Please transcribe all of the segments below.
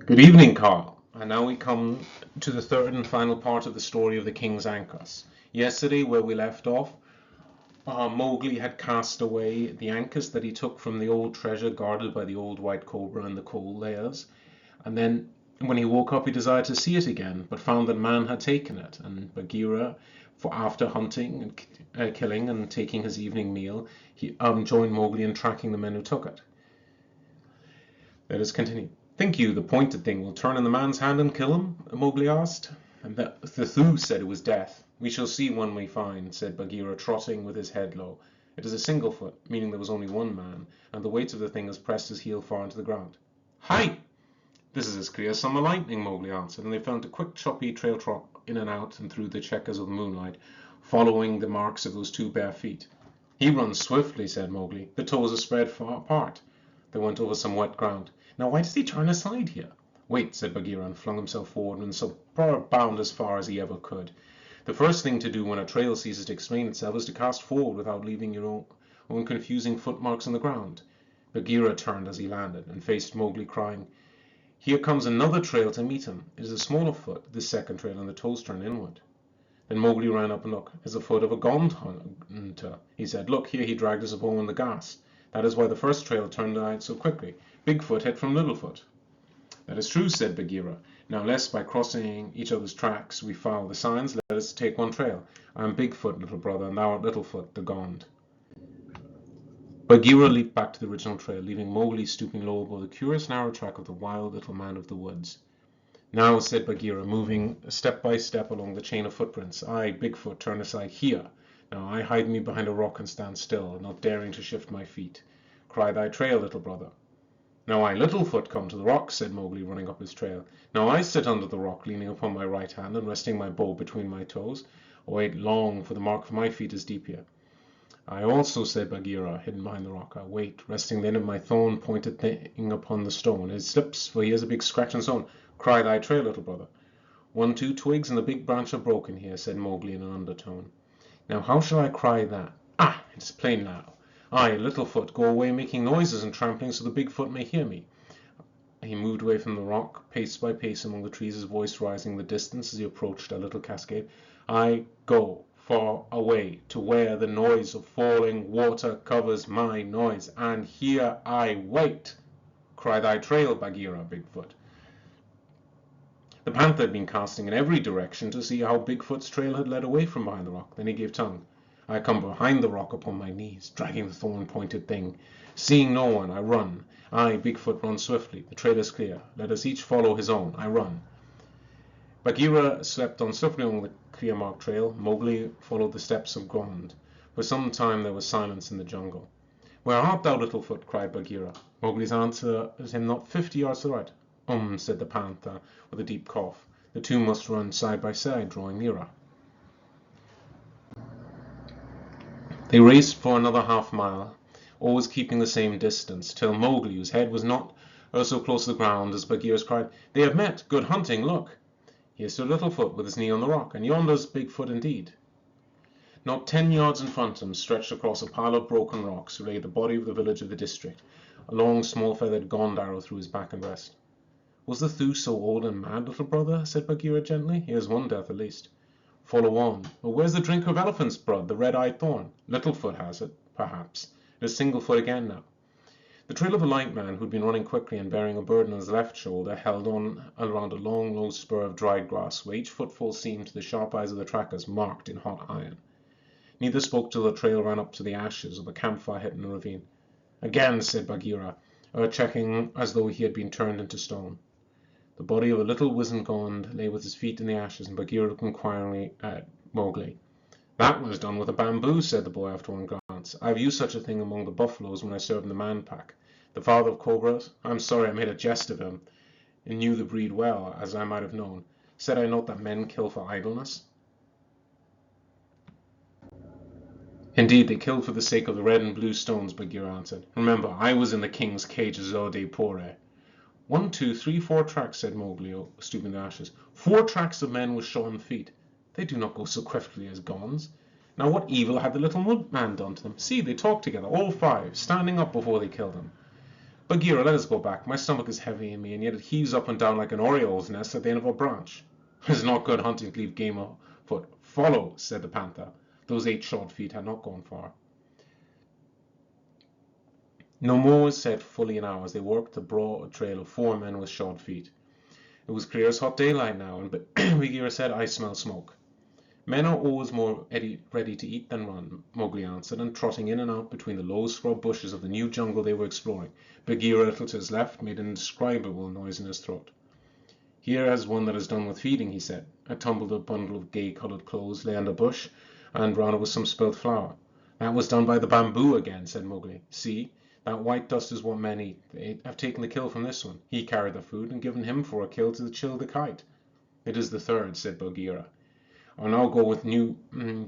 Good evening, Carl. And now we come to the third and final part of the story of the King's Ankus. Yesterday, where we left off, Mowgli had cast away the Ankus that he took from the old treasure guarded by the old white cobra in the coal layers. And then, when he woke up, he desired to see it again, but found that man had taken it. And Bagheera, for after hunting and killing and taking his evening meal, he joined Mowgli in tracking the men who took it. Let us continue. Think you the pointed thing will turn in the man's hand and kill him? Mowgli asked. And the Thu said it was death. We shall see when we find, said Bagheera, trotting with his head low. It is a single foot, meaning there was only one man, and the weight of the thing has pressed his heel far into the ground. Hi! This is as clear as summer lightning, Mowgli answered, and they found a quick choppy trail trot in and out and through the checkers of the moonlight, following the marks of those two bare feet. He runs swiftly, said Mowgli. The toes are spread far apart. They went over some wet ground. Now why does he turn aside here? Wait, said Bagheera, and flung himself forward and so bound as far as he ever could. The first thing to do when a trail ceases to explain itself is to cast forward without leaving your own confusing footmarks on the ground. Bagheera turned as he landed and faced Mowgli, crying, Here comes another trail to meet him. It is a smaller foot, this second trail, and the toes turn inward. Then Mowgli ran up and looked. It's the foot of a gond hunter, he said. Look, here he dragged his bow in the grass. That is why the first trail turned out so quickly. Bigfoot hid from Littlefoot. That is true, said Bagheera. Now, lest by crossing each other's tracks we foul the signs, let us take one trail. I am Bigfoot, little brother, and thou art Littlefoot, the Gond. Bagheera leaped back to the original trail, leaving Mowgli stooping low above the curious narrow track of the wild little man of the woods. Now, said Bagheera, moving step by step along the chain of footprints, I, Bigfoot, turn aside here. Now I hide me behind a rock and stand still, not daring to shift my feet. Cry thy trail, little brother. Now I, Littlefoot, come to the rock, said Mowgli, running up his trail. Now I sit under the rock, leaning upon my right hand and resting my bow between my toes. Wait long, for the mark of my feet is deep here. I also, said Bagheera, hidden behind the rock. I wait, resting the end of my thorn-pointed thing upon the stone. It slips, for he has a big scratch and stone. Cry thy trail, little brother. 1, 2 twigs and the big branch are broken here, said Mowgli in an undertone. Now how shall I cry that? Ah, it is plain now. I, Littlefoot, go away making noises and trampling so the Bigfoot may hear me. He moved away from the rock, pace by pace among the trees, his voice rising in the distance as he approached a little cascade. I go far away to where the noise of falling water covers my noise, and here I wait. Cry thy trail, Bagheera, Bigfoot. The panther had been casting in every direction to see how Bigfoot's trail had led away from behind the rock. Then he gave tongue. I come behind the rock upon my knees, dragging the thorn-pointed thing. Seeing no one, I run. I, Bigfoot, run swiftly. The trail is clear. Let us each follow his own. I run. Bagheera slept on swiftly along the clear-marked trail. Mowgli followed the steps of Gond. For some time there was silence in the jungle. Where art thou, Littlefoot? Cried Bagheera. Mowgli's answer was him not 50 yards to the right. Said the panther, with a deep cough. The two must run side by side, drawing nearer. They raced for another half-mile, always keeping the same distance, till Mowgli, whose head was not so close to the ground as Bagheera's, cried, They have met! Good hunting! Look! Here stood Littlefoot with his knee on the rock, and yonder's Bigfoot indeed. Not 10 yards in front of him, stretched across a pile of broken rocks, lay the body of the village of the district, a long, small-feathered Gond arrow through his back and breast. Was the Thu so old and mad, little brother? Said Bagheera gently. He has one death at least. Follow on. Well, where's the drink of elephant's blood, the red-eyed thorn? Littlefoot has it, perhaps. It is Singlefoot again now. The trail of a light man, who had been running quickly and bearing a burden on his left shoulder, held on around a long, low spur of dried grass, where each footfall seemed to the sharp eyes of the trackers marked in hot iron. Neither spoke till the trail ran up to the ashes of a campfire hit in the ravine. Again, said Bagheera, checking as though he had been turned into stone. The body of a little wizened Gond lay with his feet in the ashes, and Bagheera looked inquiringly at Mowgli. That was done with a bamboo, said the boy after one glance. I've used such a thing among the buffaloes when I served in the man pack. The father of cobras, I'm sorry I made a jest of him, and knew the breed well, as I might have known. Said I not that men kill for idleness? Indeed, they killed for the sake of the red and blue stones, Bagheera answered. Remember, I was in the king's cage as Ode Pore. 1, 2, 3, 4 tracks, said Mowgli, stooping the ashes. 4 tracks of men with shorn feet. They do not go so swiftly as Gonds. Now what evil had the little mud man done to them? See, they talk together, all 5, standing up before they killed him. Bagheera, let us go back. My stomach is heavy in me, and yet it heaves up and down like an oriole's nest at the end of a branch. It is not good hunting to leave game afoot. Follow, said the panther. Those 8 short feet had not gone far. No more was said for fully an hour as they worked the broad trail of 4 men with shod feet. It was clear as hot daylight now, and Bagheera said, I smell smoke. Men are always more ready to eat than run, Mowgli answered, and trotting in and out between the low scrub bushes of the new jungle they were exploring, Bagheera a little to his left made an indescribable noise in his throat. Here is one that is done with feeding, he said. A tumbled bundle of gay-coloured clothes lay on a bush, and round it was some spilt flour. That was done by the bamboo again, said Mowgli. See, that white dust is what men eat. They have taken the kill from this one. He carried the food, and given him for a kill to chill the kite. It is the third, said Bagheera. I'll now go with new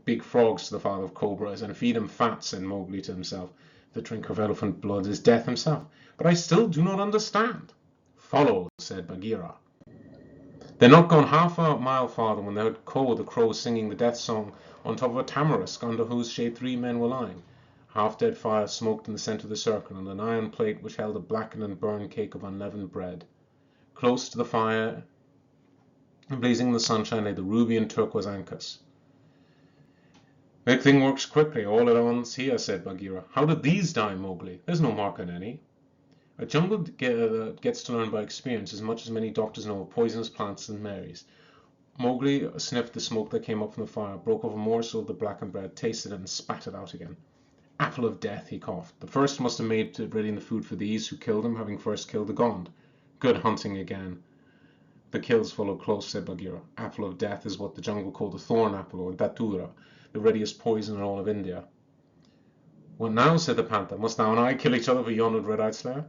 big frogs to the father of cobras, and feed him fat, said Mowgli to himself. The drinker of elephant blood is death himself. But I still do not understand. Follow, said Bagheera. They had not gone half a mile farther when they heard Ko the crow singing the death song on top of a tamarisk under whose shade 3 men were lying. A half-dead fire smoked in the centre of the circle, and an iron plate which held a blackened and burned cake of unleavened bread. Close to the fire, blazing in the sunshine, lay the ruby and turquoise Ankus. That thing works quickly, all at once here, said Bagheera. How did these die, Mowgli? There's no mark on any. A jungle gets to learn by experience as much as many doctors know of poisonous plants and berries. Mowgli sniffed the smoke that came up from the fire, broke off a morsel of the blackened bread, tasted it, and spat it out again. Apple of death, he coughed. The first must have made ready the food for these who killed him, having first killed the Gond. Good hunting again. The kills followed close, said Bagheera. Apple of death is what the jungle called the thorn apple, or datura, the readiest poison in all of India. What now, said the panther. Must thou and I kill each other for yonder red-eyed slayer?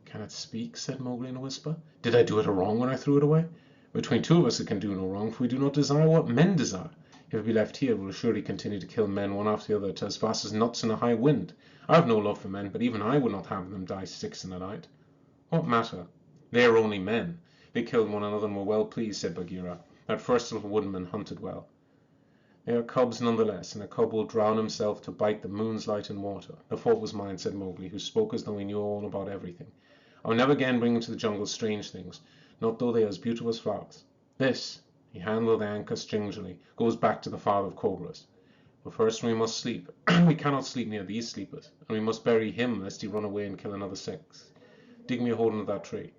Can it speak, said Mowgli in a whisper. Did I do it wrong when I threw it away? Between 2 of us it can do no wrong, for we do not desire what men desire. If it be left here, it will surely continue to kill men one after the other, as fast as nuts in a high wind. I have no love for men, but even I would not have them die 6 in a night. What matter? They are only men. They killed one another and were well pleased, said Bagheera. That first little woodman hunted well. They are cubs nonetheless, and a cub will drown himself to bite the moon's light and water. The fault was mine, said Mowgli, who spoke as though he knew all about everything. I will never again bring into the jungle strange things, not though they are as beautiful as flowers. This, he handled the Ankus gingerly, goes back to the father of cobras. But first we must sleep. We cannot sleep near these sleepers, and we must bury him lest he run away and kill another 6. Dig me a hole into that tree.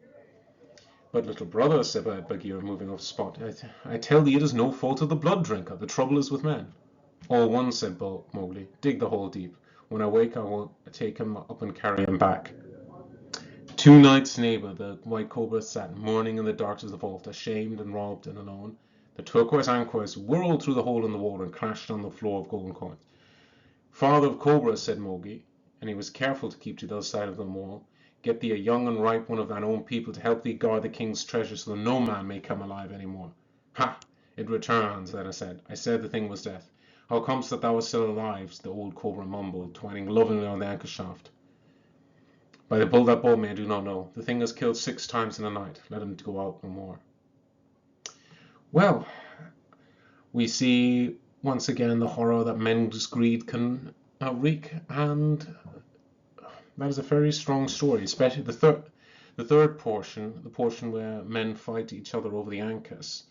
But little brother, said Bagheera, moving off the spot, I tell thee it is no fault of the blood drinker. The trouble is with men. All one, said Mowgli. Dig the hole deep. When I wake, I will take him up and carry him back. 2 nights, neighbour, the white cobra sat mourning in the dark of the vault, ashamed and robbed and alone. The turquoise Ankus whirled through the hole in the wall and crashed on the floor of golden coins. Father of cobras, said Mowgli, and he was careful to keep to the other side of the wall. Get thee a young and ripe one of thine own people to help thee guard the king's treasure so that no man may come alive any more. Ha! It returns, then I said. I said the thing was death. How comes that thou art still alive? The old cobra mumbled, twining lovingly on the anchor shaft. By the bull that bought me, I do not know. The thing has killed 6 times in a night. Let him go out no more. Well, we see once again the horror that men's greed can wreak, and that is a very strong story, especially the third portion, the portion where men fight each other over the Ankus,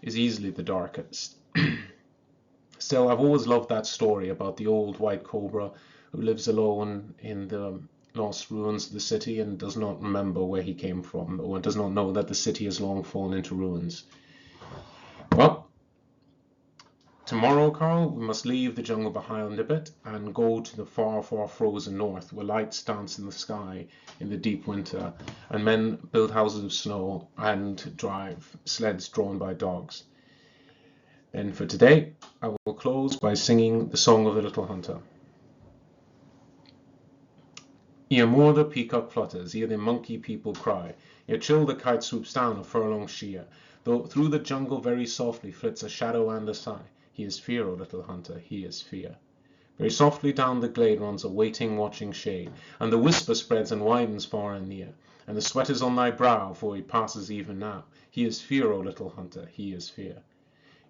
is easily the darkest. Still, I've always loved that story about the old white cobra who lives alone in the lost ruins of the city and does not remember where he came from, or does not know that the city has long fallen into ruins. Well, tomorrow, Carl, we must leave the jungle behind a bit and go to the far, far frozen north, where lights dance in the sky in the deep winter, and men build houses of snow and drive sleds drawn by dogs. And for today, I will close by singing the Song of the Little Hunter. Ere more the peacock flutters, ere the monkey people cry, ere chill the kite swoops down a furlong sheer, though through the jungle very softly flits a shadow and a sigh, he is fear, O little hunter, he is fear. Very softly down the glade runs a waiting, watching shade, and the whisper spreads and widens far and near, and the sweat is on thy brow, for he passes even now. He is fear, O little hunter, he is fear.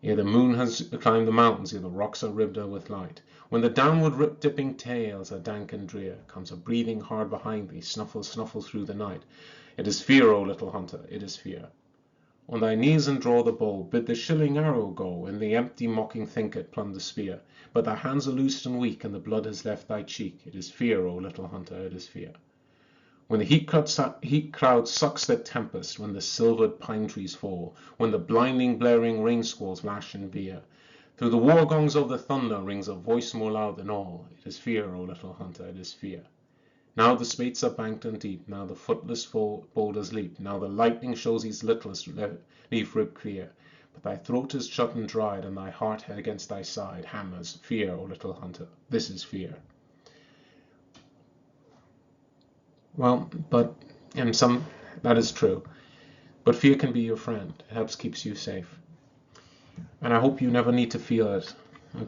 Ere the moon has climbed the mountains, ere the rocks are ribbed with light, when the downward dipping tails are dank and drear, comes a breathing hard behind thee, snuffle, snuffle through the night. It is fear, O little hunter, it is fear. On thy knees and draw the bow, bid the shilling arrow go, in the empty mocking thicket plumb the spear. But thy hands are loosed and weak, and the blood has left thy cheek. It is fear, O little hunter, it is fear. When the heat cloud sucks the tempest, when the silvered pine trees fall, when the blinding blaring rain squalls lash and veer, through the war gongs of the thunder rings a voice more loud than all. It is fear, O little hunter, it is fear. Now the spates are banked and deep, now the footless boulders leap, now the lightning shows his littlest leaf rib clear. But thy throat is shut and dried, and thy heart against thy side hammers. Fear, O little hunter, this is fear. Well, that is true. But fear can be your friend. It helps keeps you safe. And I hope you never need to feel it,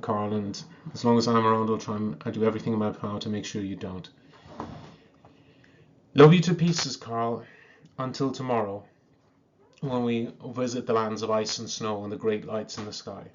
Carl. And as long as I'm around, I do everything in my power to make sure you don't. Love you to pieces, Carl. Until tomorrow, when we visit the lands of ice and snow and the great lights in the sky.